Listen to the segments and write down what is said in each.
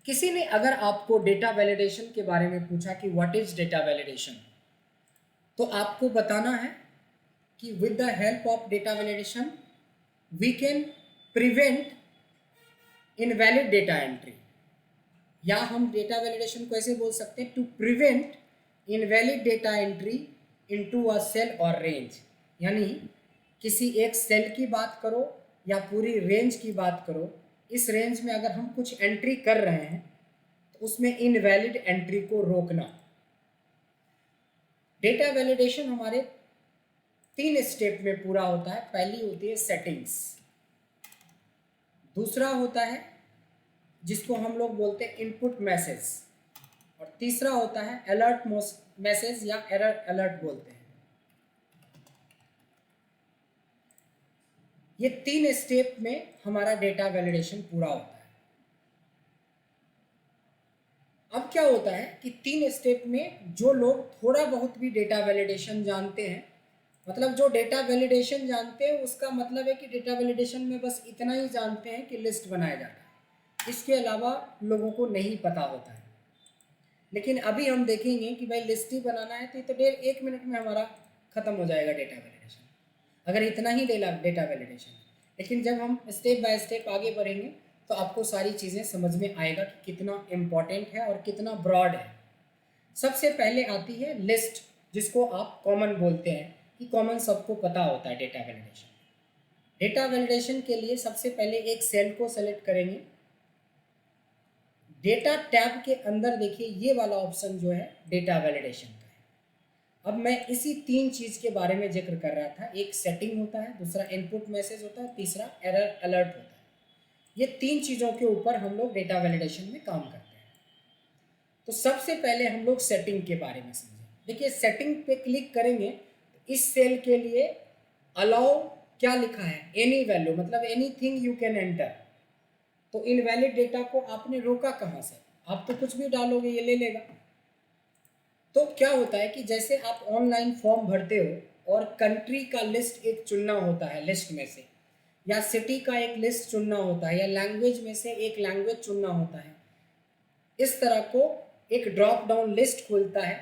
किसी ने अगर आपको डेटा वैलिडेशन के बारे में पूछा कि व्हाट इज डेटा वैलिडेशन, तो आपको बताना है कि with the help of data validation we can prevent invalid data entry, या हम डेटा वैलिडेशन को ऐसे बोल सकते हैं to prevent invalid data entry into a cell और रेंज। यानी किसी एक सेल की बात करो या पूरी रेंज की बात करो, इस रेंज में अगर हम कुछ एंट्री कर रहे हैं तो उसमें इनवैलिड एंट्री को रोकना। डेटा वैलिडेशन हमारे 3 स्टेप में पूरा होता है। पहली होती है सेटिंग्स, दूसरा होता है जिसको हम लोग बोलते हैं इनपुट मैसेज, और तीसरा होता है अलर्ट मैसेज या एरर अलर्ट बोलते हैं। ये 3 स्टेप में हमारा डेटा वैलिडेशन पूरा होता है। अब क्या होता है कि 3 स्टेप में जो लोग थोड़ा बहुत भी डेटा वैलिडेशन जानते हैं, मतलब जो डेटा वैलिडेशन जानते हैं उसका मतलब है कि डेटा वैलिडेशन में बस इतना ही जानते हैं कि लिस्ट बनाया जाता है, इसके अलावा लोगों को नहीं पता होता है। लेकिन अभी हम देखेंगे कि भाई लिस्ट ही बनाना है तो 1 मिनट में हमारा ख़त्म हो जाएगा डेटा वैलिडेशन, अगर इतना ही डेटा वैलिडेशन। लेकिन जब हम स्टेप बाय स्टेप आगे बढ़ेंगे तो आपको सारी चीज़ें समझ में आएगा कि कितना इम्पॉर्टेंट है और कितना ब्रॉड है। सबसे पहले आती है लिस्ट, जिसको आप कॉमन बोलते हैं कि कॉमन सबको पता होता है डेटा वैलिडेशन। डेटा वैलिडेशन के लिए सबसे पहले एक सेल को सेलेक्ट करेंगे। डेटा टैब के अंदर देखिए ये वाला ऑप्शन जो है डेटा वैलिडेशन का है। अब मैं इसी 3 चीज़ के बारे में जिक्र कर रहा था, एक सेटिंग होता है, दूसरा इनपुट मैसेज होता है, तीसरा एरर अलर्ट होता है। ये 3 चीज़ों के ऊपर हम लोग डेटा वैलिडेशन में काम करते हैं। तो सबसे पहले हम लोग सेटिंग के बारे में समझें। देखिए सेटिंग पे क्लिक करेंगे तो इस सेल के लिए अलाउ क्या लिखा है, एनी वैल्यू, मतलब एनीथिंग यू कैन एंटर। तो इनवैलिड डेटा को आपने रोका कहाँ से, आप तो कुछ भी डालोगे ये ले लेगा। तो क्या होता है कि जैसे आप ऑनलाइन फॉर्म भरते हो और कंट्री का लिस्ट एक चुनना होता है लिस्ट में से, या सिटी का एक लिस्ट चुनना होता है, या लैंग्वेज में से एक लैंग्वेज चुनना होता है, इस तरह को एक ड्रॉप डाउन लिस्ट खुलता है।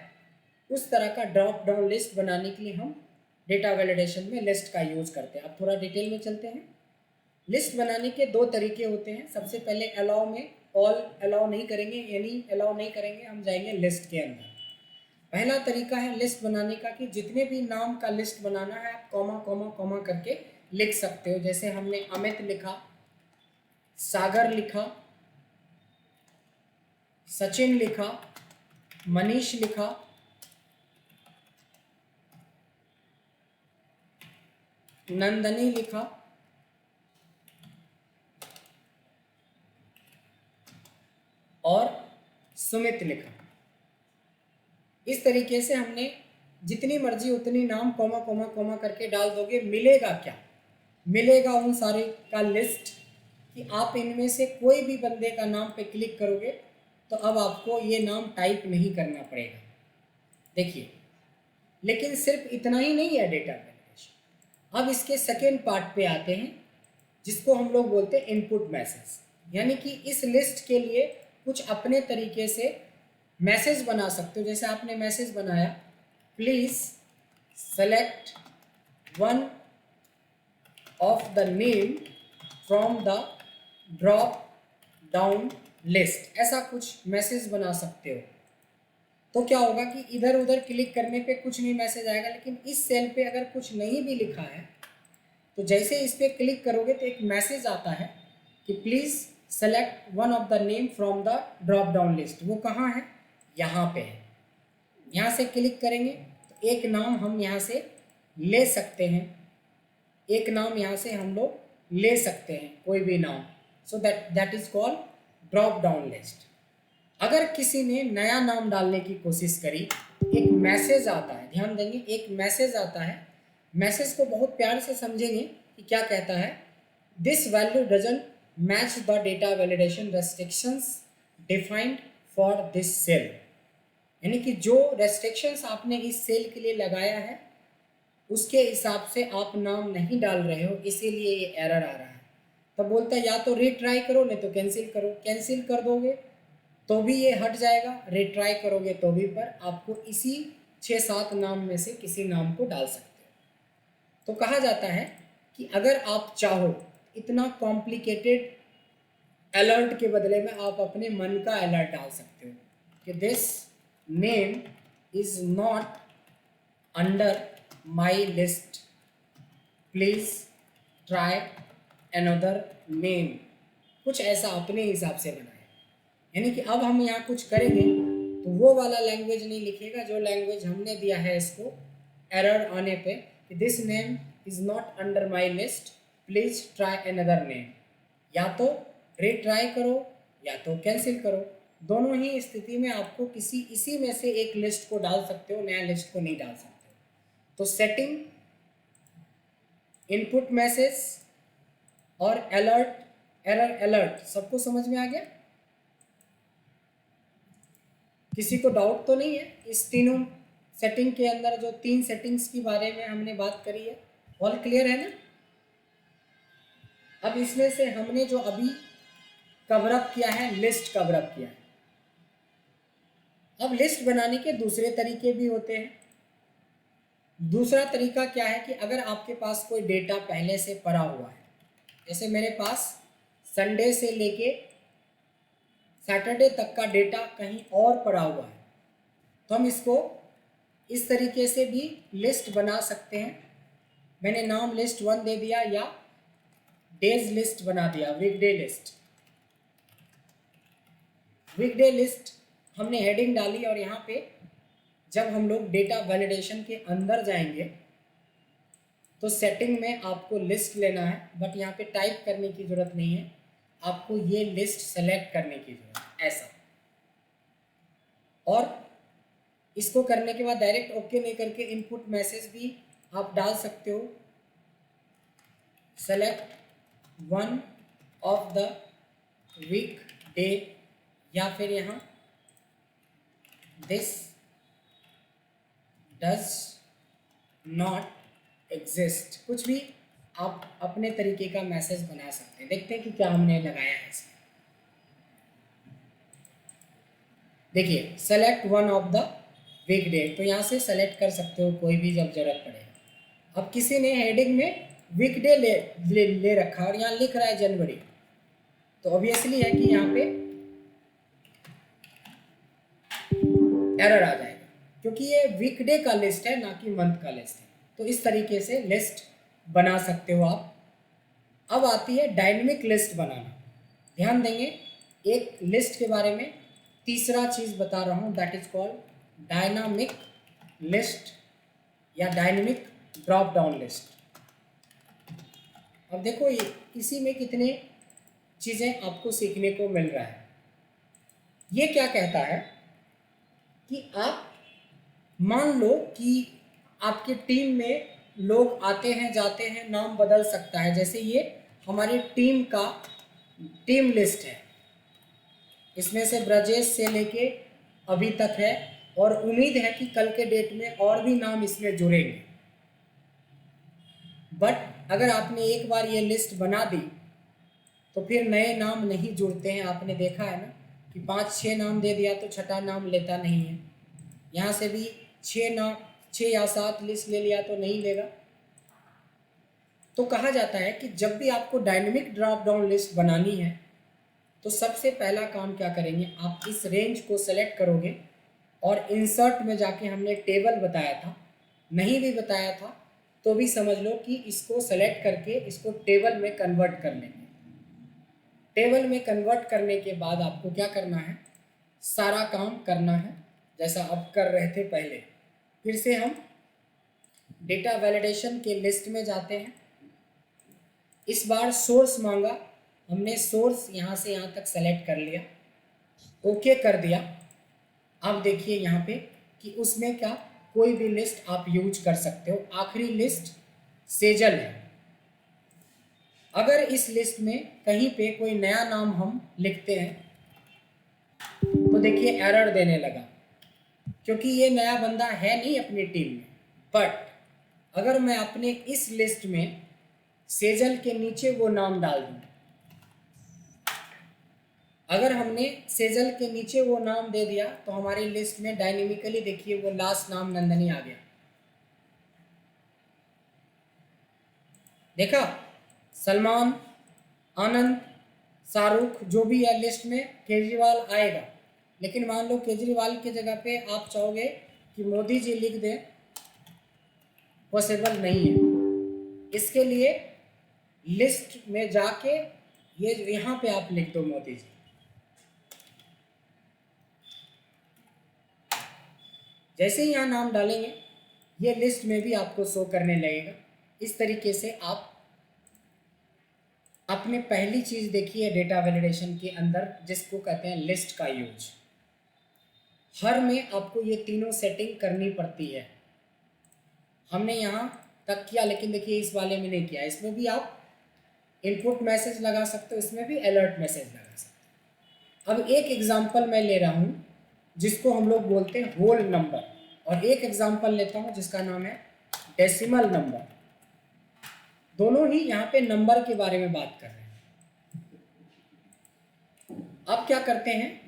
उस तरह का ड्रॉप डाउन लिस्ट बनाने के लिए हम डेटा वैलिडेशन में लिस्ट का यूज़ करते हैं। अब थोड़ा डिटेल में चलते हैं। लिस्ट बनाने के 2 तरीके होते हैं। सबसे पहले अलाउ में ऑल अलाउ नहीं करेंगे, एनी अलाउ नहीं करेंगे, हम जाएंगे लिस्ट के अंदर। पहला तरीका है लिस्ट बनाने का कि जितने भी नाम का लिस्ट बनाना है आप कॉमा कॉमा कॉमा करके लिख सकते हो। जैसे हमने अमित लिखा, सागर लिखा, सचिन लिखा, मनीष लिखा, नंदनी लिखा, और सुमित लिखा। इस तरीके से हमने जितनी मर्जी उतनी नाम कॉमा कॉमा कॉमा करके डाल दोगे। मिलेगा क्या, मिलेगा उन सारे का लिस्ट कि आप इनमें से कोई भी बंदे का नाम पे क्लिक करोगे तो अब आपको ये नाम टाइप नहीं करना पड़ेगा। देखिए, लेकिन सिर्फ इतना ही नहीं है डेटा वैलिडेशन। अब इसके सेकेंड पार्ट पे आते हैं जिसको हम लोग बोलते हैं इनपुट मैसेज। यानी कि इस लिस्ट के लिए कुछ अपने तरीके से मैसेज बना सकते हो। जैसे आपने मैसेज बनाया, please select one of the name from the drop down list, ऐसा कुछ मैसेज बना सकते हो। तो क्या होगा कि इधर उधर क्लिक करने पे कुछ नहीं मैसेज आएगा, लेकिन इस सेल पे अगर कुछ नहीं भी लिखा है तो जैसे इस पर क्लिक करोगे तो एक मैसेज आता है कि please select one of the name from the drop down list. वो कहाँ है, यहाँ पे है। यहाँ से क्लिक करेंगे तो एक नाम हम यहाँ से ले सकते हैं, एक नाम यहाँ से हम लोग ले सकते हैं, कोई भी नाम। So that is called drop down list. अगर किसी ने नया नाम डालने की कोशिश करी, एक मैसेज आता है, ध्यान देंगे, एक मैसेज आता है। मैसेज को बहुत प्यार से समझेंगे कि क्या कहता है, this value doesn't match the data validation restrictions defined for this cell. यानी कि जो रेस्ट्रिक्शंस आपने इस सेल के लिए लगाया है उसके हिसाब से आप नाम नहीं डाल रहे हो, इसीलिए ये एरर आ रहा है। तब बोलता है या तो रीट्राई करो नहीं तो कैंसिल करो। कैंसिल कर दोगे तो भी ये हट जाएगा, रिट्राई करोगे तो भी, पर आपको इसी 6-7 नाम में से किसी नाम को डाल सकते हो। तो कहा जाता है कि अगर आप चाहो इतना कॉम्प्लिकेटेड अलर्ट के बदले में आप अपने मन का अलर्ट डाल सकते हो कि this name is not under my list, please try another name. कुछ ऐसा अपने हिसाब से बनाए, यानी कि अब हम यहाँ कुछ करेंगे तो वो वाला लैंग्वेज नहीं लिखेगा जो लैंग्वेज हमने दिया है इसको एरर आने पे कि this name is not under my list, please try another name. या तो रिट्राई करो या तो कैंसिल करो, दोनों ही स्थिति में आपको इसी में से एक लिस्ट को डाल सकते हो, नया लिस्ट को नहीं डाल सकते। तो सेटिंग, इनपुट मैसेज और अलर्ट, एरर अलर्ट सबको समझ में आ गया? किसी को डाउट तो नहीं है? इस तीनों सेटिंग के अंदर जो 3 सेटिंग्स के बारे में हमने बात करी है, ऑल क्लियर है ना? अब इसमें से हमने जो अभी कवर अप किया है, लिस्ट कवर अप किया है। अब लिस्ट बनाने के दूसरे तरीके भी होते हैं। दूसरा तरीका क्या है कि अगर आपके पास कोई डेटा पहले से पड़ा हुआ है, जैसे मेरे पास संडे से लेके सैटरडे तक का डेटा कहीं और पड़ा हुआ है, तो हम इसको इस तरीके से भी लिस्ट बना सकते हैं। मैंने नाम लिस्ट 1 दे दिया या डेज लिस्ट बना दिया, वीकडे लिस्ट। वीकडे लिस्ट हमने हेडिंग डाली और यहाँ पे जब हम लोग डेटा वैलिडेशन के अंदर जाएंगे तो सेटिंग में आपको लिस्ट लेना है, बट यहाँ पे टाइप करने की ज़रूरत नहीं है, आपको ये लिस्ट सेलेक्ट करने की ज़रूरत है, ऐसा। और इसको करने के बाद डायरेक्ट ओके नहीं करके इनपुट मैसेज भी आप डाल सकते हो, select one of the weekday, या फिर यहाँ दिस डज नॉट एग्जिस्ट, कुछ भी आप अपने तरीके का मैसेज बना सकते हैं। देखते हैं कि क्या हमने लगाया है इसमें। देखिए select one of the weekday, तो यहाँ से सेलेक्ट कर सकते हो कोई भी जब जरूरत पड़े। अब किसी ने हेडिंग में वीकडे ले रखा और यहाँ लिख रहा है जनवरी, तो ऑब्वियसली है कि यहाँ पे एरर आ जाएगा, क्योंकि ये वीकडे का लिस्ट है ना कि मंथ का लिस्ट है। तो इस तरीके से लिस्ट बना सकते हो आप। अब आती है डायनेमिक लिस्ट बनाना। ध्यान देंगे, एक लिस्ट के बारे में तीसरा चीज़ बता रहा हूँ, that is called dynamic list या डायनेमिक ड्रॉप डाउन लिस्ट। अब देखो इसी में कितने चीज़ें आपको सीखने को मिल रहा है। ये क्या कहता है कि आप मान लो कि आपके टीम में लोग आते हैं जाते हैं, नाम बदल सकता है। जैसे ये हमारी टीम का टीम लिस्ट है, इसमें से ब्रजेश से लेके अभी तक है, और उम्मीद है कि कल के डेट में और भी नाम इसमें जुड़ेंगे। बट अगर आपने एक बार ये लिस्ट बना दी तो फिर नए नाम नहीं जुड़ते हैं। आपने देखा है ना कि 5-6 नाम दे दिया तो छठा नाम लेता नहीं है। यहाँ से भी 6 या 7 लिस्ट ले लिया तो नहीं लेगा। तो कहा जाता है कि जब भी आपको डायनेमिक ड्रॉप डाउन लिस्ट बनानी है तो सबसे पहला काम क्या करेंगे, आप इस रेंज को सेलेक्ट करोगे और इंसर्ट में जाके, हमने टेबल बताया था, नहीं भी बताया था तो भी समझ लो कि इसको सेलेक्ट करके इसको टेबल में कन्वर्ट कर लेंगे। टेबल में कन्वर्ट करने के बाद आपको क्या करना है, सारा काम करना है जैसा अब कर रहे थे पहले। फिर से हम डेटा वैलिडेशन के लिस्ट में जाते हैं। इस बार सोर्स मांगा, हमने सोर्स यहाँ से यहाँ तक सेलेक्ट कर लिया, ओके कर दिया। अब देखिए यहाँ पे कि उसमें क्या कोई भी लिस्ट आप यूज कर सकते हो। आखिरी लिस्ट सेजल है। अगर इस लिस्ट में कहीं पे कोई नया नाम हम लिखते हैं तो देखिए एरर देने लगा, क्योंकि ये नया बंदा है नहीं अपनी टीम में। बट अगर मैं अपने इस लिस्ट में सेजल के नीचे वो नाम डाल दूँ, अगर हमने सेजल के नीचे वो नाम दे दिया तो हमारी लिस्ट में डायनेमिकली देखिए वो लास्ट नाम नंदनी आ गया। देखा, सलमान, आनंद, शाहरुख जो भी है लिस्ट में केजरीवाल आएगा। लेकिन मान लो केजरीवाल की जगह पे आप चाहोगे कि मोदी जी लिख दें, पॉसिबल नहीं है। इसके लिए लिस्ट में जाके ये यहाँ पे आप लिख दो मोदी जी। जैसे ही यहाँ नाम डालेंगे ये लिस्ट में भी आपको शो करने लगेगा। इस तरीके से आप आपने पहली चीज़ देखी है डेटा वैलिडेशन के अंदर, जिसको कहते हैं लिस्ट का यूज। हर में आपको ये तीनों सेटिंग करनी पड़ती है। हमने यहाँ तक किया, लेकिन देखिए इस वाले में नहीं किया। इसमें भी आप इनपुट मैसेज लगा सकते हो, इसमें भी अलर्ट मैसेज लगा सकते हो। अब एक एग्जांपल मैं ले रहा हूँ जिसको हम लोग बोलते हैं होल नंबर, और एक एग्जांपल लेता हूँ जिसका नाम है डेसिमल नंबर। दोनों ही यहाँ पे नंबर के बारे में बात कर रहे हैं। अब क्या करते हैं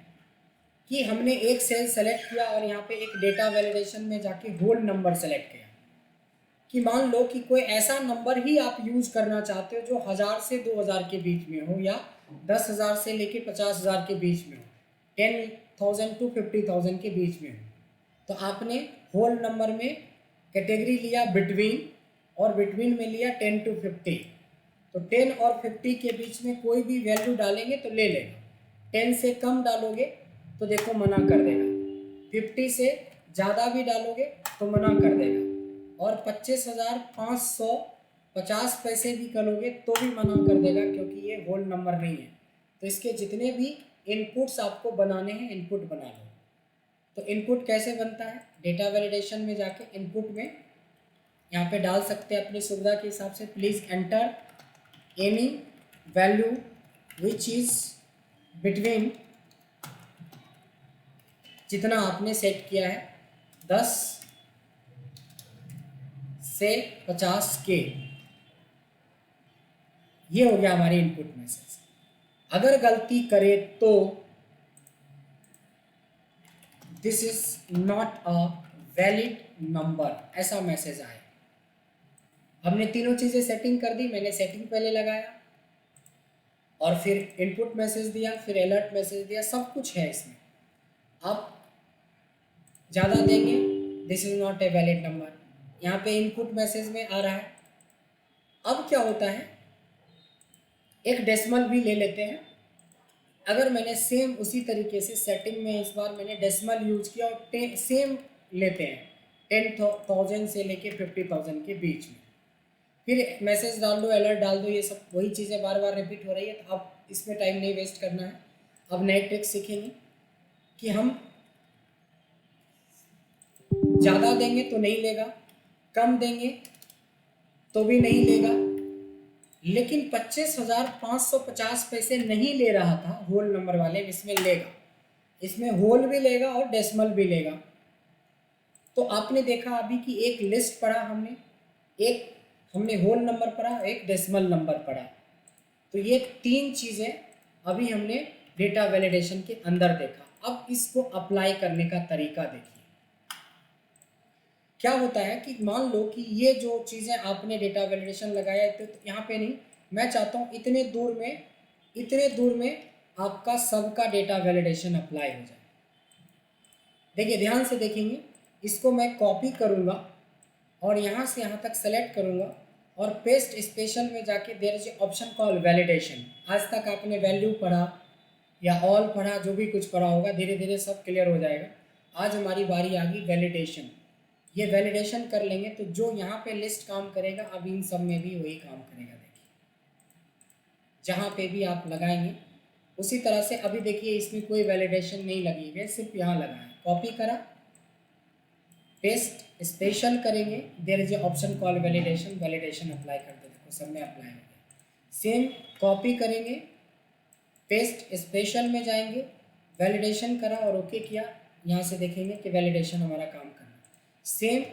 कि हमने एक सेल सेलेक्ट किया और यहाँ पे एक डेटा वैलिडेशन में जाके होल नंबर सेलेक्ट किया कि मान लो कि कोई ऐसा नंबर ही आप यूज करना चाहते हो जो 1000 से 2000 के बीच में हो, या 10,000 से लेके 50,000 के बीच में हो, 10,000 to 50,000 के बीच में हो। तो आपने होल नंबर में कैटेगरी लिया बिटवीन, और बिटवीन में लिया 10 to 50। तो 10 और 50 के बीच में कोई भी वैल्यू डालेंगे तो ले लेगा। 10 से कम डालोगे तो देखो मना कर देगा, 50 से ज़्यादा भी डालोगे तो मना कर देगा, और 25,550 पैसे भी करोगे तो भी मना कर देगा, क्योंकि ये होल नंबर नहीं है। तो इसके जितने भी इनपुट्स आपको बनाने हैं, इनपुट बना लो। तो इनपुट कैसे बनता है, डेटा वैलिडेशन में जाके इनपुट में यहाँ पे डाल सकते हैं अपनी सुविधा के हिसाब से। Please enter any value which is between, जितना आपने सेट किया है 10 से 50 के। ये हो गया हमारी इनपुट मैसेज। अगर गलती करे तो this is not a valid number, ऐसा मैसेज आए। हमने तीनों चीज़ें सेटिंग कर दी। मैंने सेटिंग पहले लगाया और फिर इनपुट मैसेज दिया, फिर अलर्ट मैसेज दिया, सब कुछ है इसमें। आप ज़्यादा देंगे this is not a valid number, यहाँ पे इनपुट मैसेज में आ रहा है। अब क्या होता है, एक डेसिमल भी ले लेते हैं। अगर मैंने सेम उसी तरीके से सेटिंग में इस बार मैंने डेसिमल यूज किया और सेम लेते हैं 10,000 से लेके 50,000 के बीच में, फिर मैसेज डाल दो, अलर्ट डाल दो, ये सब वही चीज़ें बार बार रिपीट हो रही है। तो अब इसमें टाइम नहीं वेस्ट करना है। अब नए ट्रिक सीखेंगे कि हम ज़्यादा देंगे तो नहीं लेगा, कम देंगे तो भी नहीं लेगा। लेकिन 25,550 पैसे नहीं ले रहा था होल नंबर वाले, इसमें लेगा। इसमें होल भी लेगा और डेसिमल भी लेगा। तो आपने देखा अभी कि एक लिस्ट पढ़ा हमने, एक हमने होल नंबर पढ़ा, एक डेसिमल नंबर पढ़ा। तो ये तीन चीज़ें अभी हमने डेटा वैलिडेशन के अंदर देखा। अब इसको अप्लाई करने का तरीका देखिए। क्या होता है कि मान लो कि ये जो चीज़ें आपने डेटा वैलिडेशन लगाया तो यहाँ पे नहीं, मैं चाहता हूँ इतने दूर में आपका सबका डेटा वैलिडेशन अप्लाई हो जाए। देखिए ध्यान से देखेंगे, इसको मैं कॉपी करूँगा और यहाँ से यहाँ तक सेलेक्ट करूँगा और पेस्ट स्पेशल में जाके there is option call validation. आज तक आपने वैल्यू पढ़ा या ऑल पढ़ा, जो भी कुछ पढ़ा होगा, धीरे धीरे सब क्लियर हो जाएगा। आज हमारी बारी आ गई वैलिडेशन। ये वैलिडेशन कर लेंगे तो जो यहाँ पे लिस्ट काम करेगा, अब इन सब में भी वही काम करेगा। देखिए जहाँ पे भी आप लगाएंगे उसी तरह से। अभी देखिए इसमें कोई वैलिडेशन नहीं लगी है, सिर्फ यहाँ लगा है। कॉपी करा, पेस्ट स्पेशल करेंगे, there is option call validation, validation apply कर दो। देखो सब में अप्लाई हो गया। सेम कॉपी करेंगे, पेस्ट स्पेशल में जाएंगे, वैलिडेशन करा और ओके किया। यहाँ से देखेंगे कि वैलिडेशन हमारा काम कर रहा है। सेम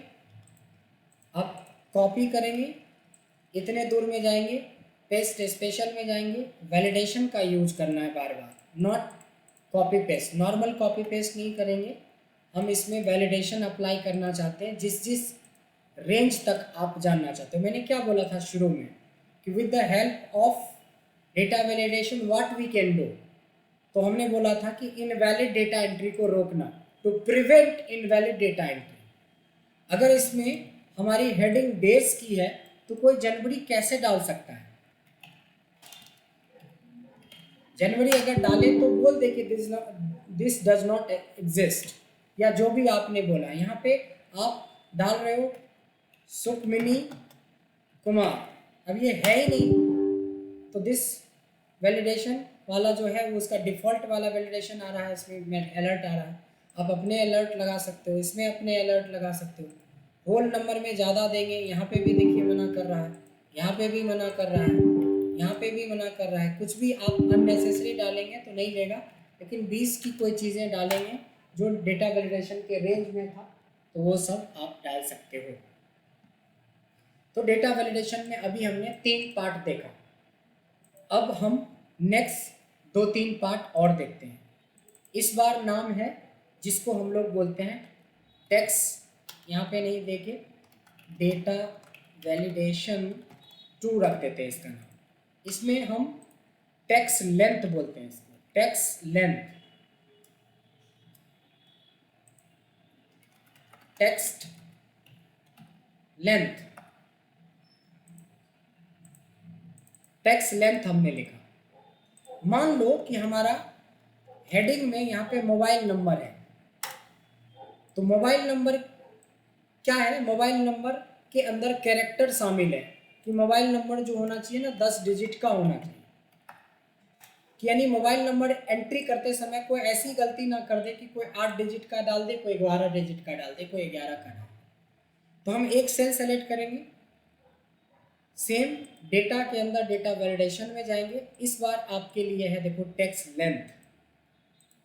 अब कॉपी करेंगे, इतने दूर में जाएंगे, पेस्ट स्पेशल में जाएंगे, वैलिडेशन का यूज करना है बार बार, not copy paste, normal copy paste नहीं करेंगे, हम इसमें वैलिडेशन अप्लाई करना चाहते हैं जिस जिस रेंज तक आप जानना चाहते हो। मैंने क्या बोला था शुरू में कि with the help of data validation what we can do, तो हमने बोला था कि इनवैलिड डेटा एंट्री को रोकना, to prevent invalid data entry. अगर इसमें हमारी हेडिंग डेज की है तो कोई जनवरी कैसे डाल सकता है? जनवरी अगर डाले तो बोल दे कि दिस डज नॉट एग्जिस्ट, या जो भी आपने बोला। यहाँ पे आप डाल रहे हो सुखमिनी कुमार, अब ये है ही नहीं, तो दिस वैलिडेशन वाला जो है वो उसका डिफ़ॉल्ट वाला वैलिडेशन आ रहा है, इसमें अलर्ट आ रहा है। आप अपने अलर्ट लगा सकते हो, इसमें अपने अलर्ट लगा सकते हो। होल नंबर में ज़्यादा देंगे, यहाँ पे भी देखिए मना कर रहा है, यहाँ पे भी मना कर रहा है, यहाँ पे भी मना कर रहा है। कुछ भी आप अननेसेसरी डालेंगे तो नहीं लेगा, लेकिन 20 की कोई चीज़ें डालेंगे जो डेटा वैलिडेशन के रेंज में था तो वो सब आप डाल सकते हो। तो डेटा वैलिडेशन में अभी हमने 3 पार्ट देखा, अब हम नेक्स्ट 2-3 पार्ट और देखते हैं। इस बार नाम है जिसको हम लोग बोलते हैं टेक्स, यहाँ पे नहीं देके डेटा वैलिडेशन 2 रख देते हैं इसका नाम। इसमें हम टेक्स्ट लेंथ बोलते हैं इसको, text length, text length, text length हमने लिखा। मान लो कि हमारा हेडिंग में यहाँ पे मोबाइल नंबर है, तो मोबाइल नंबर क्या है, मोबाइल नंबर के अंदर कैरेक्टर शामिल है कि मोबाइल नंबर जो होना चाहिए ना 10 डिजिट का होना चाहिए, कि यानी मोबाइल नंबर एंट्री करते समय कोई ऐसी गलती ना कर दे कि कोई 8 डिजिट का डाल दे, कोई 12 डिजिट का डाल दे, कोई 11 का डाल दे। तो हम एक सेल सेलेक्ट करेंगे, सेम डेटा के अंदर डेटा वैलिडेशन में जाएंगे। इस बार आपके लिए है देखो टेक्स्ट लेंथ।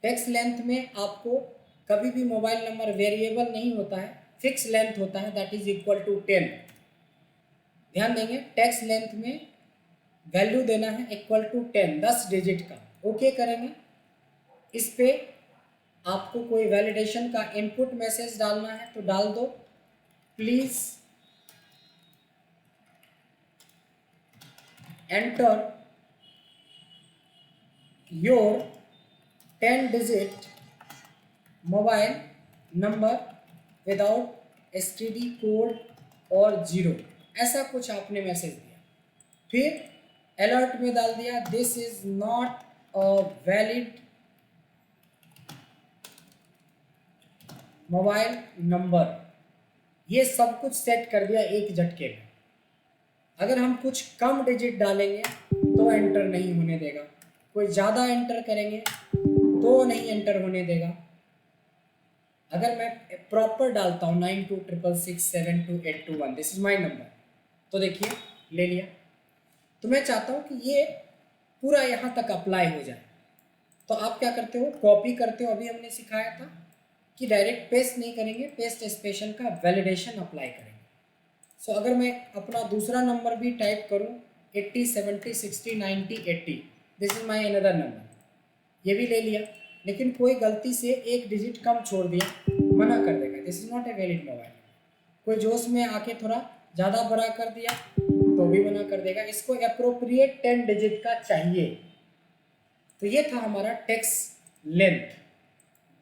टेक्स्ट लेंथ में आपको कभी भी मोबाइल नंबर वेरिएबल नहीं होता है, फिक्स लेंथ होता है, दैट इज इक्वल टू 10। ध्यान देंगे, टेक्स्ट लेंथ में वैल्यू देना है इक्वल टू 10, 10 डिजिट का। ओके करेंगे, इस पे आपको कोई वैलिडेशन का इनपुट मैसेज डालना है तो डाल दो, please enter your 10 digit mobile number without STD code और 0, ऐसा कुछ आपने मैसेज दिया। फिर अलर्ट में डाल दिया this is not a valid mobile number, ये सब कुछ सेट कर दिया एक झटके में। अगर हम कुछ कम डिजिट डालेंगे तो एंटर नहीं होने देगा, कोई ज़्यादा एंटर करेंगे तो नहीं एंटर होने देगा। अगर मैं प्रॉपर डालता हूँ 9266672821, दिस इज माई नंबर, तो देखिए ले लिया। तो मैं चाहता हूँ कि ये पूरा यहाँ तक अप्लाई हो जाए, तो आप क्या करते हो, कॉपी करते हो। अभी हमने सिखाया था कि डायरेक्ट पेस्ट नहीं करेंगे, पेस्ट स्पेशल का वैलिडेशन अप्लाई करेंगे। सो अगर मैं अपना दूसरा नंबर भी टाइप करूँ 80 70 60 90 80, this is my another number, ये भी ले लिया, लेकिन कोई गलती से एक डिजिट कम छोड़ दिया, मना कर देगा, this is not a valid mobile. कोई जोश में आके थोड़ा ज़्यादा बड़ा कर दिया तो भी मना कर देगा। इसको अप्रोप्रिएट 10 डिजिट का चाहिए। तो ये था हमारा टेक्स्ट लेंथ,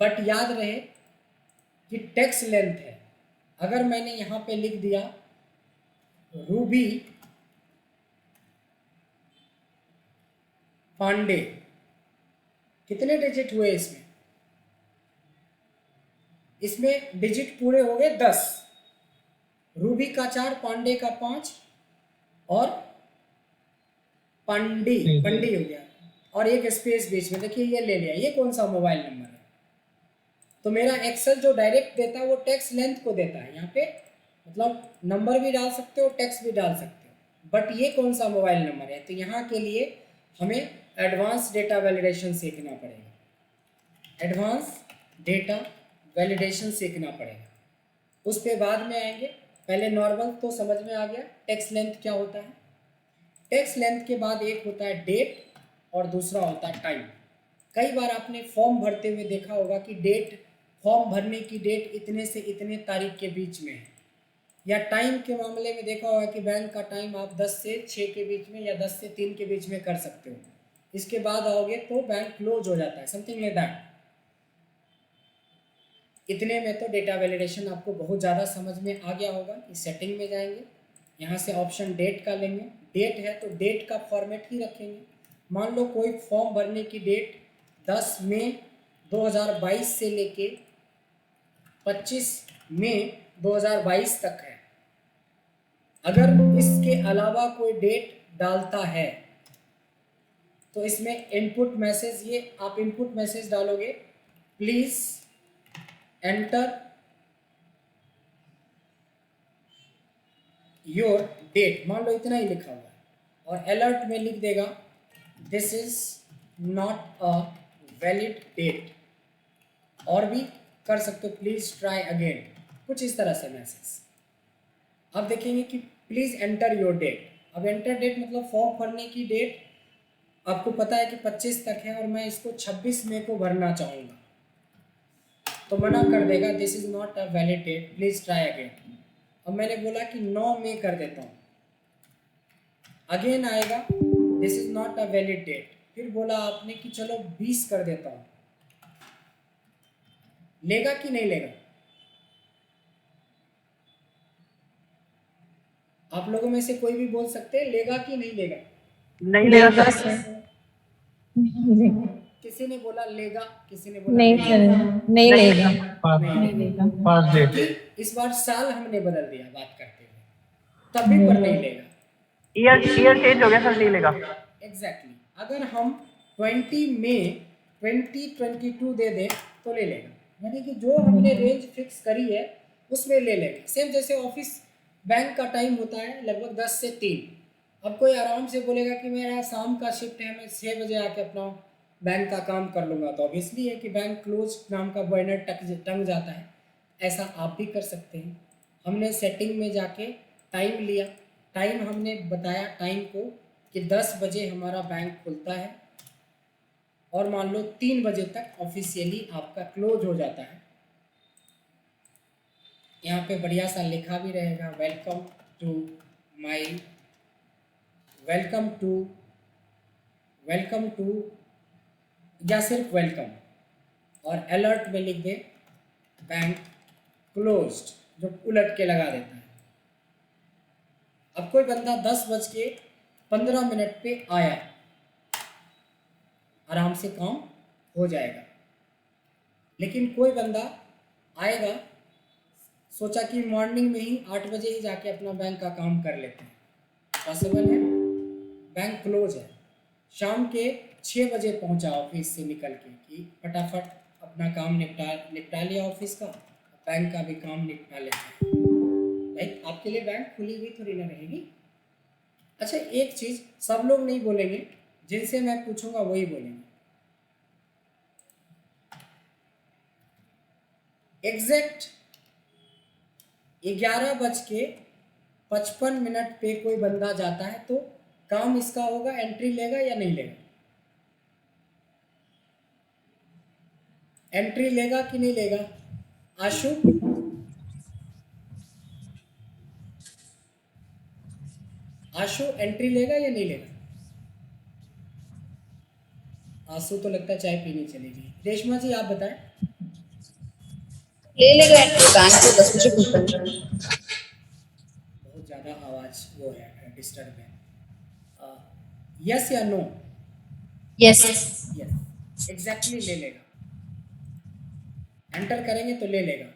बट याद रहे कि टेक्स्ट लेंथ है। अगर मैंने यहाँ पे लिख दिया रूबी पांडे, कितने डिजिट हुए इसमें? इसमें डिजिट पूरे हो गए 10, रूबी का 4, पांडे का 5 और पंडी पंडी हो गया, और एक स्पेस बीच में, देखिए ये ले लिया। ये कौन सा मोबाइल नंबर है? तो मेरा एक्सेल जो डायरेक्ट देता है वो टेक्स्ट लेंथ को देता है। यहाँ पे मतलब नंबर भी डाल सकते हो, टेक्स्ट भी डाल सकते हो, बट ये कौन सा मोबाइल नंबर है? तो यहाँ के लिए हमें एडवांस डेटा वैलिडेशन सीखना पड़ेगा, एडवांस डेटा वैलिडेशन सीखना पड़ेगा। उस पे बाद में आएंगे, पहले नॉर्मल तो समझ में आ गया टेक्स्ट लेंथ क्या होता है। टेक्स्ट लेंथ के बाद एक होता है डेट और दूसरा होता है टाइम। कई बार आपने फॉर्म भरते हुए देखा होगा कि डेट, फॉर्म भरने की डेट इतने से इतने तारीख के बीच में है, या टाइम के मामले में देखा होगा कि बैंक का टाइम आप 10 से 6 के बीच में या 10 से 3 के बीच में कर सकते हो, इसके बाद आओगे तो बैंक क्लोज हो जाता है, समथिंग लाइक दैट। इतने में तो डेटा वैलिडेशन आपको बहुत ज़्यादा समझ में आ गया होगा कि सेटिंग में जाएंगे, यहाँ से ऑप्शन डेट का लेंगे, डेट है तो डेट का फॉर्मेट ही रखेंगे। मान लो कोई फॉर्म भरने की डेट 10 मई 2022 से लेके 25 मई 2022 तक है। अगर इसके अलावा कोई डेट डालता है तो इसमें इनपुट मैसेज, ये आप इनपुट मैसेज डालोगे, प्लीज एंटर योर डेट, मान लो इतना ही लिखा हुआ है, और अलर्ट में लिख देगा this is not a valid date, और भी कर सकते हो, प्लीज ट्राई अगेन, कुछ इस तरह से मैसेज। अब देखेंगे कि प्लीज एंटर योर डेट। अब एंटर डेट मतलब फॉर्म भरने की डेट आपको पता है कि 25 तक है और मैं इसको 26 मई को भरना चाहूँगा, तो मना कर देगा this is not a valid date, please try again. अब मैंने बोला कि 9 मई कर देता हूँ, अगेन आएगा this is not a valid date, फिर बोला आपने कि चलो 20 कर देता हूँ, लेगा कि नहीं लेगा? आप लोगों में से कोई भी बोल सकते हैं लेगा कि नहीं लेगा? नहीं लेगा सर। किसी ने बोला लेगा, किसी ने बोला नहीं लेगा। सर, नहीं लेगा। नहीं लेगा। पास डेट क्योंकि इस बार साल हमने बदल दिया बात करते हुए, तभी पर नहीं लेगा। ईयर चेंज हो गया सर, नहीं लेगा। एग्जैक्टली अगर हम 20 मई 2022 दे दें तो ले लेगा, यानी कि जो हमने रेंज फिक्स करी है उसमें ले लेगा। सेम जैसे ऑफिस बैंक का टाइम होता है लगभग 10 से 3, अब कोई आराम से बोलेगा कि मेरा शाम का शिफ्ट है, मैं 6 बजे आके अपना बैंक का काम कर लूँगा, तो ऑब्वियसली है कि बैंक क्लोज नाम का बैनर टंग जाता है। ऐसा आप भी कर सकते हैं। हमने सेटिंग में जाके टाइम लिया, टाइम हमने बताया टाइम को कि 10 बजे हमारा बैंक खुलता है और मान लो 3 बजे तक ऑफिशियली आपका क्लोज हो जाता है। यहाँ पे बढ़िया सा लिखा भी रहेगा welcome to my, welcome to या सिर्फ वेलकम, और अलर्ट में लिख दे बैंक क्लोज्ड, जो उलट के लगा देता है। अब कोई बंदा 10:15 पे आया, आराम से काम हो जाएगा। लेकिन कोई बंदा आएगा, सोचा कि मॉर्निंग में ही 8 बजे ही जाके अपना बैंक का काम कर लेते हैं, पॉसिबल है? बैंक क्लोज है। शाम के 6 बजे पहुंचा ऑफिस से निकल के कि फटाफट अपना काम निपटा लिया ऑफिस का, बैंक का भी काम निपटा लेते हैं। लाइक आपके लिए बैंक खुली हुई थोड़ी ना रहेगी। अच्छा एक चीज़ सब लोग नहीं बोलेंगे, जिनसे मैं पूछूंगा वही बोलेंगे। एग्जैक्ट 11:55 पे कोई बंदा जाता है तो काम इसका होगा, एंट्री लेगा या नहीं लेगा? एंट्री लेगा कि नहीं लेगा? आशु, आशु एंट्री लेगा या नहीं लेगा? आशु तो लगता है चाय पीनी चलेगी। रेशमा जी आप बताएं। ले लेगा एंट्री, बैंक को 10 बजे खुलता है। बहुत ज़्यादा आवाज़ वो है, डिस्टर्ब है। यस या नो? यस। यस एग्जैक्टली ले लेगा, एंटर करेंगे तो ले लेगा।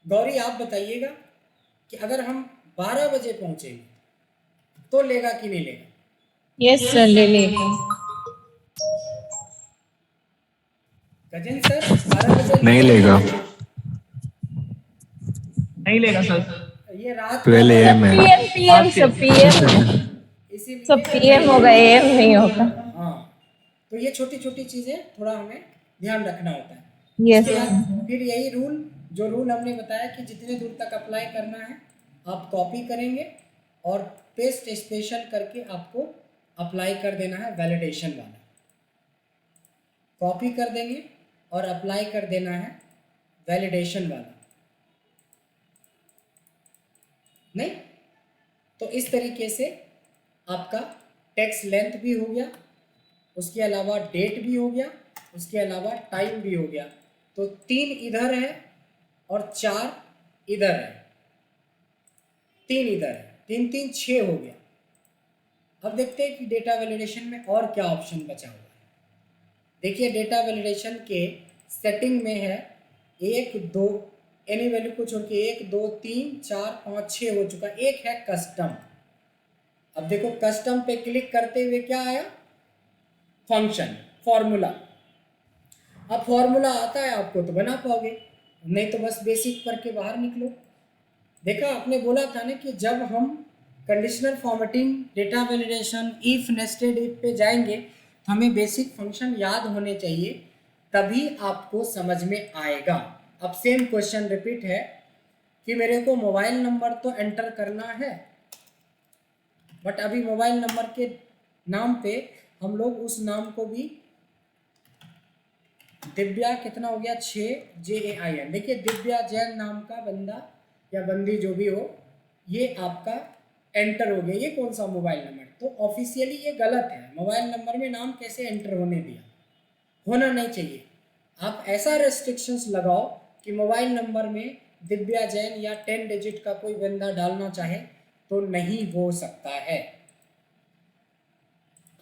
गौरी आप बताइएगा कि अगर हम 12 बजे पहुंचेंगे तो लेगा कि नहीं लेगा? यस सर, ले लेगा। गजेंद्र सर 12 बजे नहीं लेगा। नहीं लेगा सर। ये रात 12 AM है। पीएम सब पीएम सब पीएम होगा, एम नहीं होगा। हाँ, तो ये छोटी छोटी चीज़ें थोड़ा हमें ध्यान रखना होता है। यस उसके बाद फिर यही रूल, जो रूल हमने बताया कि जितने दूर तक अप्लाई करना है आप कॉपी करेंगे और पेस्ट स्पेशल करके आपको अप्लाई कर देना है वैलिडेशन वाला। कॉपी कर देंगे और अप्लाई कर देना है वैलिडेशन वाला, नहीं? तो इस तरीके से आपका टेक्स्ट लेंथ भी हो गया, उसके अलावा डेट भी हो गया, उसके अलावा टाइम भी हो गया। तो 3 इधर है और 4 इधर है, 3 इधर है, 3 3 6 हो गया। अब देखते हैं कि डेटा वैलिडेशन में और क्या ऑप्शन बचा हुआ है। देखिए डेटा वैलिडेशन के सेटिंग में है 1 2 एनी वैल्यू को छोड़ के 1 2 3 4 5 6 हो चुका। एक है कस्टम। अब देखो कस्टम पे क्लिक करते हुए क्या आया? Function, formula. अब फॉर्मूला आता है आपको तो बना पाओगे, नहीं तो बस बेसिक पढ़ के बाहर निकलो। देखा आपने बोला था ना कि जब हम conditional formatting, data validation, if, nested if पे जाएंगे तो हमें बेसिक फंक्शन याद होने चाहिए, तभी आपको समझ में आएगा। अब सेम क्वेश्चन रिपीट है कि मेरे को मोबाइल नंबर तो एंटर करना है, बट अभी मोबाइल नंबर के नाम पे हम लोग उस नाम को भी दिव्या कितना हो गया 6 JAIN। देखिए दिव्या जैन नाम का बंदा या बंदी जो भी हो, ये आपका एंटर हो गया। ये कौन सा मोबाइल नंबर? तो ऑफिशियली ये गलत है। मोबाइल नंबर में नाम कैसे एंटर होने दिया? होना नहीं चाहिए। आप ऐसा रेस्ट्रिक्शंस लगाओ कि मोबाइल नंबर में दिव्या जैन या 10 डिजिट का कोई बंदा डालना चाहे तो नहीं हो सकता है।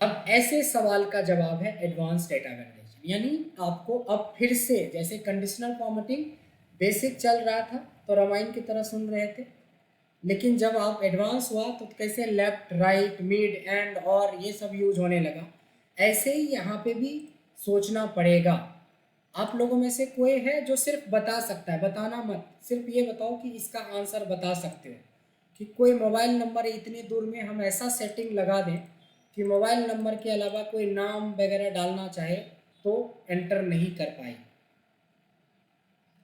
अब ऐसे सवाल का जवाब है एडवांस डेटा वैलिडेशन। यानी आपको अब फिर से, जैसे कंडीशनल फॉर्मेटिंग बेसिक चल रहा था तो रामायण की तरह सुन रहे थे, लेकिन जब आप एडवांस हुआ तो कैसे लेफ्ट, राइट, मिड, एंड और ये सब यूज होने लगा, ऐसे ही यहाँ पे भी सोचना पड़ेगा। आप लोगों में से कोई है जो सिर्फ बता सकता है? बताना मत, सिर्फ ये बताओ कि इसका आंसर बता सकते हो। कि कोई मोबाइल नंबर इतनी दूर में हम ऐसा सेटिंग लगा दें कि मोबाइल नंबर के अलावा कोई नाम वगैरह डालना चाहे तो एंटर नहीं कर पाए।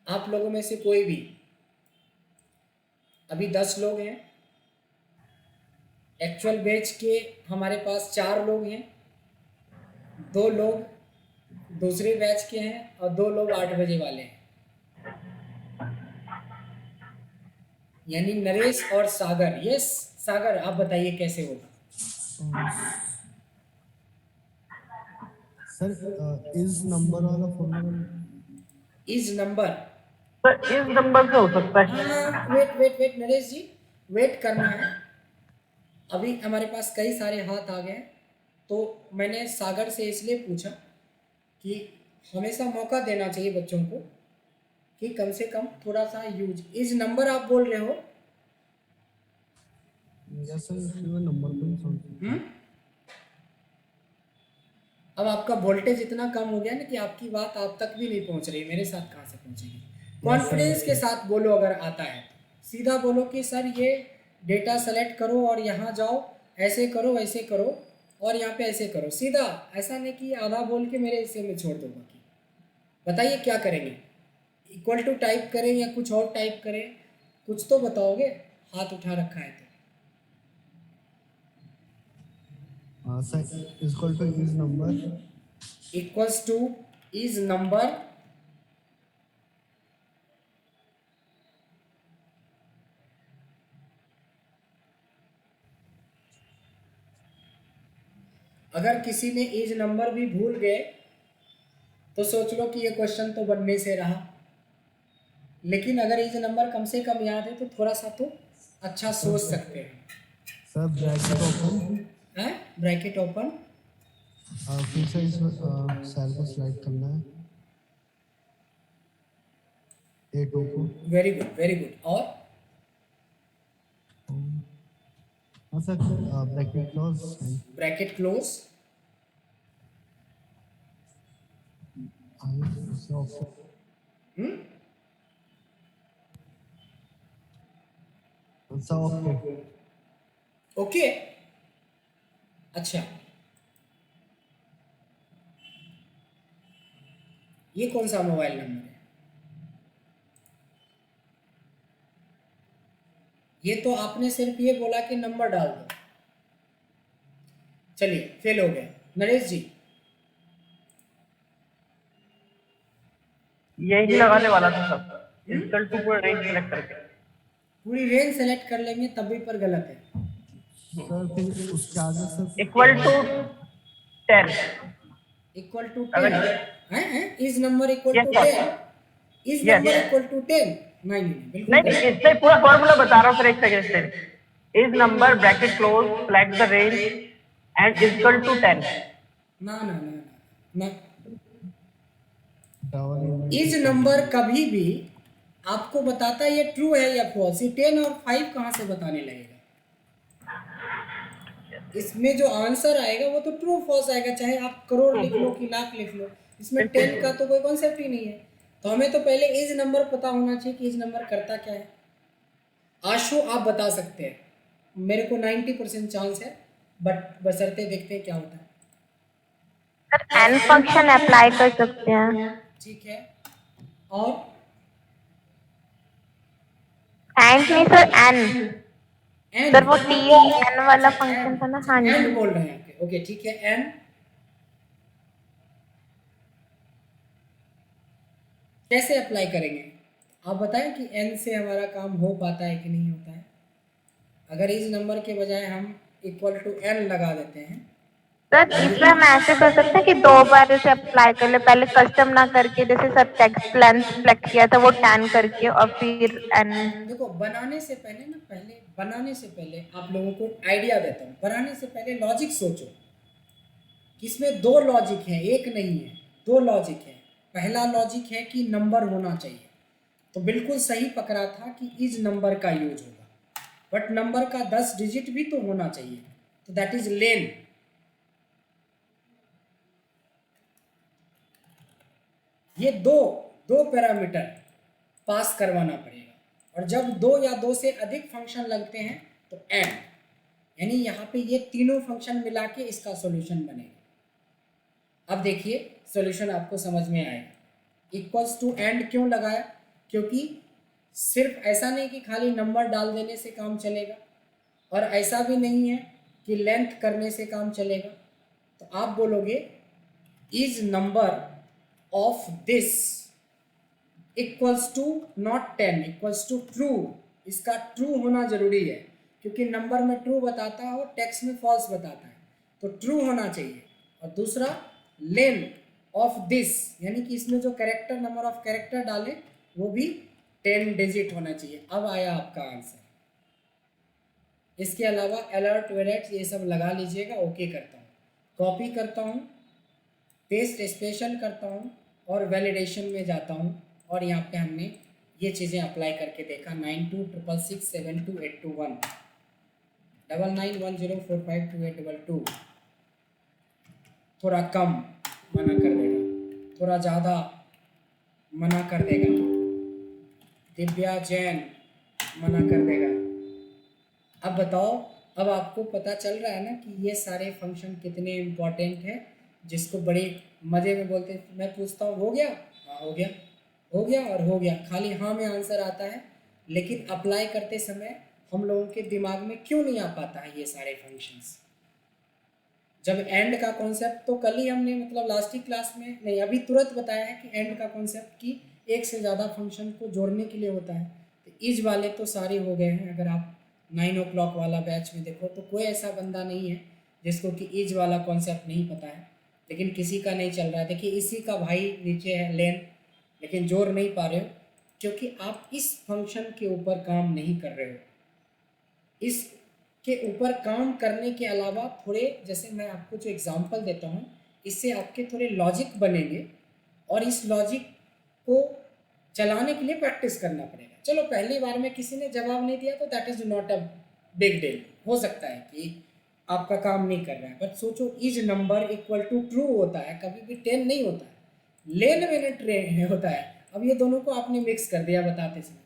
आप लोगों में से कोई भी? अभी 10 लोग हैं, एक्चुअल बैच के हमारे पास 4 लोग हैं, 2 लोग दूसरे बैच के हैं और 2 लोग 8 बजे वाले हैं, यानी नरेश और सागर। यस सागर, आप बताइए कैसे होगा? सर इस नंबर वाला फॉर्मूला इज नंबर, सर इस नंबर से हो सकता है। हाँ वेट वेट वेट नरेश जी, वेट करना है। अभी हमारे पास कई सारे हाथ आ गए हैं, तो मैंने सागर से इसलिए पूछा कि हमेशा मौका देना चाहिए बच्चों को कि कम से कम थोड़ा सा यूज। इज नंबर आप बोल रहे हो? यस सर, इसमें नंबर पे समझ। अब आपका वोल्टेज इतना कम हो गया ना कि आपकी बात आप तक भी नहीं पहुंच रही, मेरे साथ कहाँ से पहुंचेगी? कॉन्फिडेंस के साथ बोलो, अगर आता है सीधा बोलो कि सर ये डेटा सेलेक्ट करो और यहाँ जाओ, ऐसे करो वैसे करो और यहाँ पे ऐसे करो, सीधा। ऐसा नहीं कि आधा बोल के मेरे हिस्से में छोड़ दो बाकी। बताइए क्या करेंगे? इक्वल टू टाइप करें या कुछ और टाइप करें? कुछ तो बताओगे, हाथ उठा रखा है तो। हाँ sir, equal two is number, equals two is number, अगर किसी में इज नंबर भी भूल गए तो सोच लो कि ये क्वेश्चन तो बनने से रहा। लेकिन अगर इज नंबर कम से कम याद है तो थोड़ा सा तो अच्छा सोच सकते हैं। सर ब्रैकेट ओपन, हैं? ब्रैकेट ओपन, फिर से इस सेल को सिलेक्ट करना है, A2 को। Very good very good. और हाँ sir, bracket close, bracket close, आगे दूसरा ऑप्शन ओके। ओके। अच्छा, ये कौन सा मोबाइल नंबर है? ये तो आपने सिर्फ ये बोला कि नंबर डाल दो। चलिए फेल हो गया। नरेश जी यही लगाने वाला था सब, इक्वल टू पूरा रेंज सेलेक्ट करके। पूरी रेंज सेलेक्ट कर लेंगे तभी पर गलत है। सर फिर उसके आगे sir equal to 10। Equal to अगर 10 है, is number equal yes to sir, 10, is yes number equal to 10। नहीं नहीं बिल्कुल नहीं गलत। इससे पूरा फॉर्मूला बता रहा हूँ सर, एक second. Is number bracket close select the range and is equal to 10। ना ना ना ना ना, डबल इज नंबर कभी भी आपको बताता है ये ट्रू है या फॉल्स। ये 10 और 5 कहाँ से बताने लगेगा? इसमें जो आंसर आएगा वो तो ट्रू फॉल्स आएगा, चाहे आप करोड़ लिख लो कि लाख लिख लो। इसमें 10 का तो कोई कॉन्सेप्ट ही नहीं है। तो हमें तो पहले इज नंबर पता होना चाहिए कि इज नंबर करता क्या है। आशु आप बता सकते हैं, मेरे को 90% चांस है, बट बशर्ते देखते हैं क्या होता है। सर एन फंक्शन अप्लाई कर सकते हैं। ठीक है, और एंड नहीं सर, एन। एंड, सर वो टी एन वाला फंक्शन था ना। हाँ एंड जी। बोल रहे हैं आपके, ओके ठीक है। एंड कैसे अप्लाई करेंगे आप बताएं कि एन से हमारा काम हो पाता है कि नहीं होता है। अगर इस नंबर के बजाय हम इक्वल टू एन लगा देते हैं। सर इसमें हम ऐसे कर सकते हैं कि 2 बार इसे अप्लाई कर ले, पहले कस्टम ना करके, जैसे सर टेक्स्ट लेंथ सेलेक्ट किया था वो 10 करके और फिर एन। देखो बनाने से पहले ना, बनाने से पहले आप लोगों को आइडिया देता हूँ। बनाने से पहले लॉजिक सोचो कि इसमें 2 लॉजिक है, एक नहीं है, 2 लॉजिक है। पहला लॉजिक है कि नंबर होना चाहिए, तो बिल्कुल सही पकड़ा था कि इज नंबर का यूज होगा, बट नंबर का 10 डिजिट भी तो होना चाहिए, तो दैट इज लेन। ये दो पैरामीटर पास करवाना पड़ेगा, और जब 2 या 2 से अधिक फंक्शन लगते हैं तो एंड, यानी यहाँ पे ये तीनों फंक्शन मिला के इसका सॉल्यूशन बनेगा। अब देखिए सॉल्यूशन आपको समझ में आएगा। इक्वल्स टू एंड क्यों लगाया? क्योंकि सिर्फ ऐसा नहीं कि खाली नंबर डाल देने से काम चलेगा, और ऐसा भी नहीं है कि लेंथ करने से काम चलेगा। तो आप बोलोगे is number of this equals to not 10 equals to true. इसका ट्रू होना जरूरी है, क्योंकि नंबर में ट्रू बताता है और टेक्स्ट में फॉल्स बताता है, तो ट्रू होना चाहिए। और दूसरा लेन ऑफ दिस, यानी कि इसमें जो कैरेक्टर, नंबर ऑफ कैरेक्टर डाले वो भी 10 डिजिट होना चाहिए। अब आया आपका आंसर। इसके अलावा अलर्ट वेलर्ट ये सब लगा लीजिएगा। ओके करता हूँ, कॉपी करता हूँ, पेस्ट स्पेशल करता हूँ और वैलिडेशन में जाता हूँ, और यहाँ पे हमने ये चीज़ें अप्लाई करके देखा। 9266672821 9910452822। थोड़ा कम मना कर देगा, थोड़ा ज़्यादा मना कर देगा, दिव्या जैन मना कर देगा। अब बताओ, अब आपको पता चल रहा है ना कि ये सारे फंक्शन कितने इम्पोर्टेंट हैं, जिसको बड़े मज़े में बोलते हैं। मैं पूछता हूँ हो गया, हाँ हो गया, हो गया और हो गया, खाली हाँ में आंसर आता है। लेकिन अप्लाई करते समय हम लोगों के दिमाग में क्यों नहीं आ पाता है ये सारे फंक्शंस? जब एंड का कॉन्सेप्ट तो कल ही हमने, मतलब लास्ट ही क्लास में नहीं, अभी तुरंत बताया है कि एंड का कॉन्सेप्ट की एक से ज़्यादा फंक्शन को जोड़ने के लिए होता है। तो इज वाले तो सारे हो गए हैं। अगर आप 9 o'clock वाला बैच में देखो तो कोई ऐसा बंदा नहीं है जिसको कि इज वाला कॉन्सेप्ट नहीं पता है, लेकिन किसी का नहीं चल रहा है। देखिए इसी का भाई नीचे है लेन, लेकिन जोड़ नहीं पा रहे हो क्योंकि आप इस फंक्शन के ऊपर काम नहीं कर रहे हो। इस के ऊपर काम करने के अलावा थोड़े, जैसे मैं आपको जो एग्जांपल देता हूँ, इससे आपके थोड़े लॉजिक बनेंगे, और इस लॉजिक को चलाने के लिए प्रैक्टिस करना पड़ेगा। चलो पहली बार में किसी ने जवाब नहीं दिया तो that is not a big deal, हो सकता है कि आपका काम नहीं कर रहा है। बट सोचो is number equal to true होता है, कभी भी 10 नहीं होता है, लेन में ट्रेन होता है। अब ये दोनों को आपने मिक्स कर दिया बताते समय।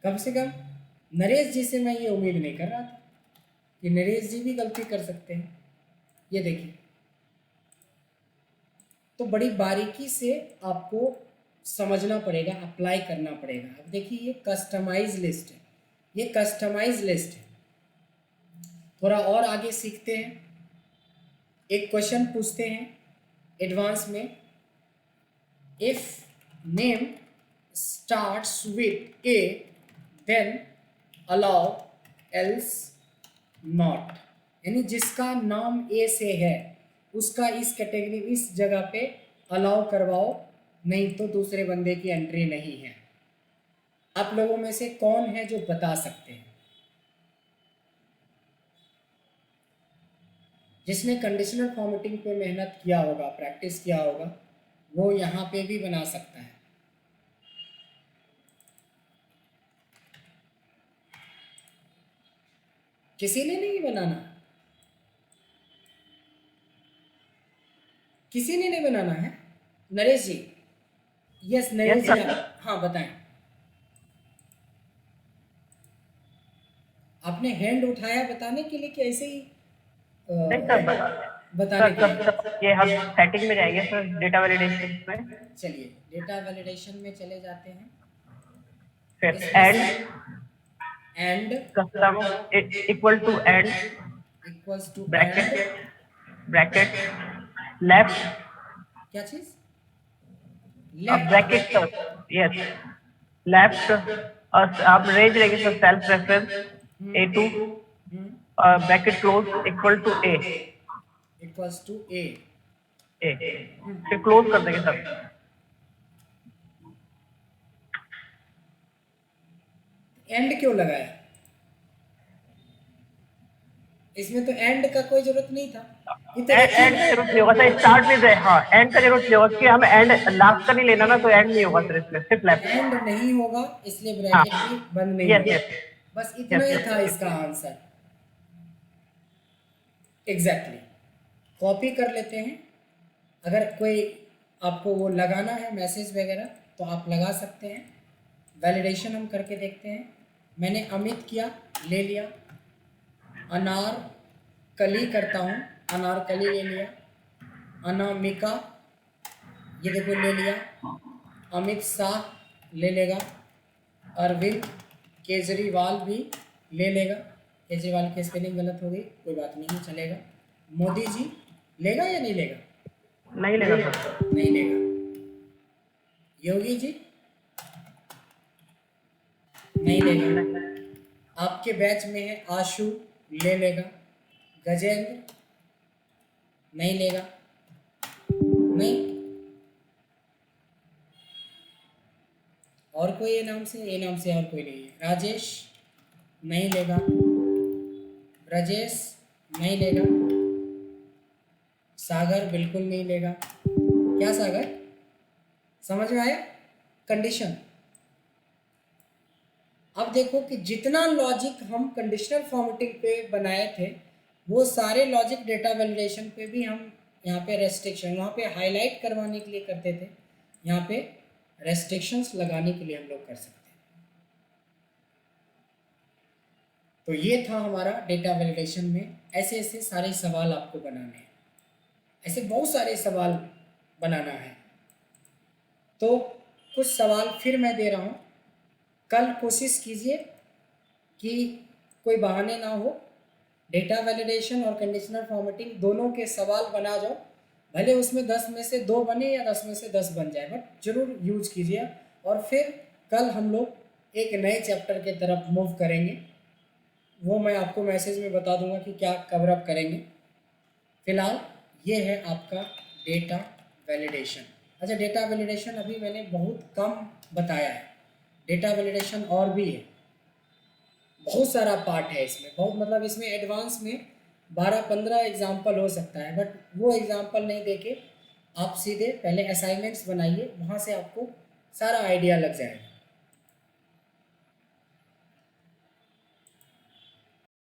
कम से कम नरेश जी से मैं ये उम्मीद नहीं कर रहा था कि नरेश जी भी गलती कर सकते हैं। ये देखिए, तो बड़ी बारीकी से आपको समझना पड़ेगा, अप्लाई करना पड़ेगा। अब देखिए ये कस्टमाइज लिस्ट है, ये कस्टमाइज लिस्ट है। थोड़ा और आगे सीखते हैं, एक क्वेश्चन पूछते हैं एडवांस में। If name starts with A then allow else not, यानी जिसका नाम ए से है उसका इस कैटेगरी इस जगह पे अलाउ करवाओ, नहीं तो दूसरे बंदे की एंट्री नहीं है। आप लोगों में से कौन है जो बता सकते हैं? जिसने कंडीशनल फॉर्मेटिंग पे मेहनत किया होगा, प्रैक्टिस किया होगा, वो यहाँ पे भी बना सकता है। किसी ने नहीं बनाना? किसी ने नहीं बनाना है? नरेश जी, यस नरेश जी, हाँ बताएं। आपने हैंड उठाया बताने के लिए कि ऐसे ही नहीं सर, बताने के लिए? ये हम सेटिंग में जाएंगे सर, डेटा वैलिडेशन में। चलिए डेटा वैलिडेशन में चले जाते हैं। फिर and custom equal to and equals to bracket left, क्या चीज? ब्रैकेट सर, यस लेफ्ट, और आप रेंज लेंगे sir self reference A2 bracket close equal to A, equals to A. फिर क्लोज कर देंगे सर। एंड क्यों लगाया? इसमें तो एंड का कोई जरूरत नहीं था। एंड का जरूरत नहीं होगा सर, स्टार्ट विद है। हाँ, एंड का जरूरत नहीं होगा क्योंकि हमें एंड लास्ट का नहीं लेना ना, तो एंड नहीं होगा सर इसमें, सिर्फ लेफ्ट। एंड नहीं होगा इसलिए ब्रैकेट भी बंद नहीं होगा। बस इतना ही था इसका आंसर। एग्जैक्टली कॉपी कर लेते हैं। अगर कोई आपको वो लगाना है मैसेज वगैरह तो आप लगा सकते हैं। वैलिडेशन हम करके देखते हैं। मैंने अमित किया, ले लिया। अनारकली करता हूँ, अनारकली ले लिया। अनामिका, ये देखो ले लिया। अमित शाह ले लेगा। अरविंद केजरीवाल भी ले लेगा। केजरीवाल की स्पेलिंग गलत हो गई, कोई बात नहीं, चलेगा। मोदी जी लेगा या नहीं लेगा? नहीं लेगा सर, नहीं लेगा। योगी जी नहीं लेगा। आपके बैच में है आशु, ले लेगा। गजेंद्र नहीं लेगा। नहीं। और कोई ये नाम से और कोई नहीं है। राजेश नहीं लेगा। ब्रजेश नहीं लेगा। सागर बिल्कुल नहीं लेगा। क्या सागर, समझ में आया कंडीशन? अब देखो कि जितना लॉजिक हम कंडीशनल फॉर्मेटिंग पे बनाए थे वो सारे लॉजिक डेटा वैलिडेशन पे भी हम यहाँ पे रेस्ट्रिक्शन, वहाँ पे हाईलाइट करवाने के लिए करते थे, यहाँ पे रेस्ट्रिक्शंस लगाने के लिए हम लोग कर सकते हैं। तो ये था हमारा डेटा वैलिडेशन में। ऐसे ऐसे सारे सवाल आपको बनाने हैं, ऐसे बहुत सारे सवाल बनाना है। तो कुछ सवाल फिर मैं दे रहा हूँ, कल कोशिश कीजिए कि कोई बहाने ना हो। डेटा वैलिडेशन और कंडीशनल फॉर्मेटिंग दोनों के सवाल बना जाओ, भले उसमें 10 में से 2 बने या 10 में से 10 बन जाए, बट जरूर यूज कीजिए। और फिर कल हम लोग एक नए चैप्टर के तरफ मूव करेंगे, वो मैं आपको मैसेज में बता दूंगा कि क्या कवर अप करेंगे। फिलहाल ये है आपका डेटा वैलिडेशन। अच्छा, डेटा वैलिडेशन अभी मैंने बहुत कम बताया है। डेटा वैलिडेशन और भी है, बहुत सारा पार्ट है इसमें, बहुत मतलब इसमें एडवांस में 12-15 एग्जाम्पल हो सकता है, बट वो एग्जाम्पल नहीं देके आप सीधे पहले असाइनमेंट्स बनाइए, वहाँ से आपको सारा आइडिया लग जाएगा।